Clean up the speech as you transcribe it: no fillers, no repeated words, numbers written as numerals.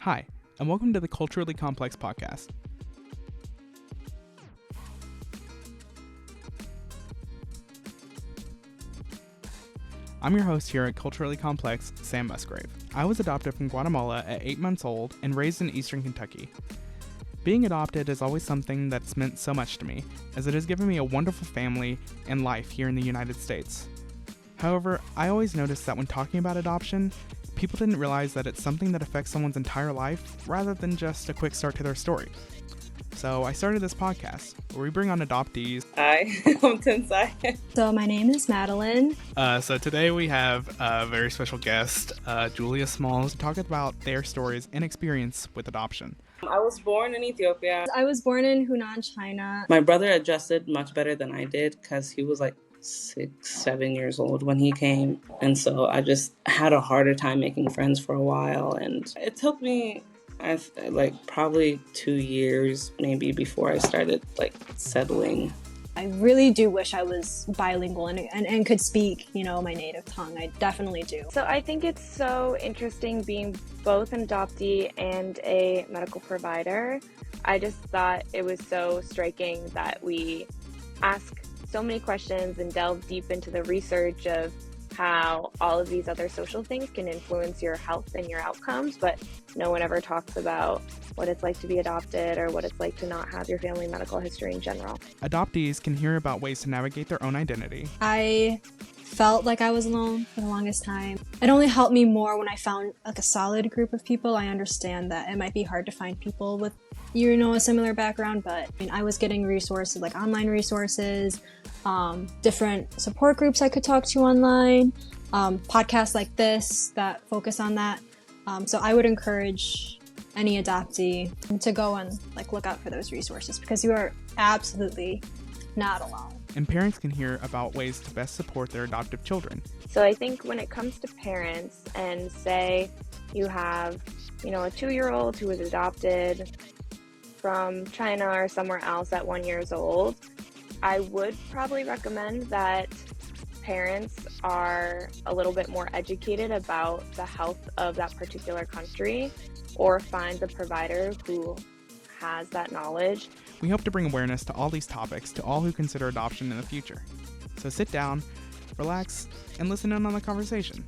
Hi, and welcome to the Culturally Complex podcast. I'm your host here at Culturally Complex, Sam Musgrave. I was adopted from Guatemala at 8 months old and raised in eastern Kentucky. Being adopted is always something that's meant so much to me, as it has given me a wonderful family and life here in the United States. However, I always noticed that when talking about adoption, people didn't realize that it's something that affects someone's entire life rather than just a quick start to their story. So I started this podcast where we bring on adoptees. Hi, I'm Tensai. So my name is Madeline. So today we have a very special guest, Julia Smalls, to talk about their stories and experience with adoption. I was born in Ethiopia. I was born in Hunan, China. My brother adjusted much better than I did because he was like 6-7 years old when he came. And so I just had a harder time making friends for a while. And it took me probably 2 years maybe before I started settling. I really do wish I was bilingual and could speak, my native tongue. I definitely do. So I think it's so interesting being both an adoptee and a medical provider. I just thought it was so striking that we ask so many questions and delve deep into the research of how all of these other social things can influence your health and your outcomes, but no one ever talks about what it's like to be adopted or what it's like to not have your family medical history in general. Adoptees can hear about ways to navigate their own identity. I felt like I was alone for the longest time. It only helped me more when I found a solid group of people. I understand that it might be hard to find people with a similar background, but I was getting resources like online resources, different support groups I could talk to online, podcasts like this that focus on that. So I would encourage any adoptee to go and look out for those resources because you are absolutely not alone. And parents can hear about ways to best support their adoptive children. So I think when it comes to parents and say you have, a 2-year-old who was adopted from China or somewhere else at 1 year old, I would probably recommend that parents are a little bit more educated about the health of that particular country or find the provider who has that knowledge. We hope to bring awareness to all these topics to all who consider adoption in the future. So sit down, relax, and listen in on the conversation.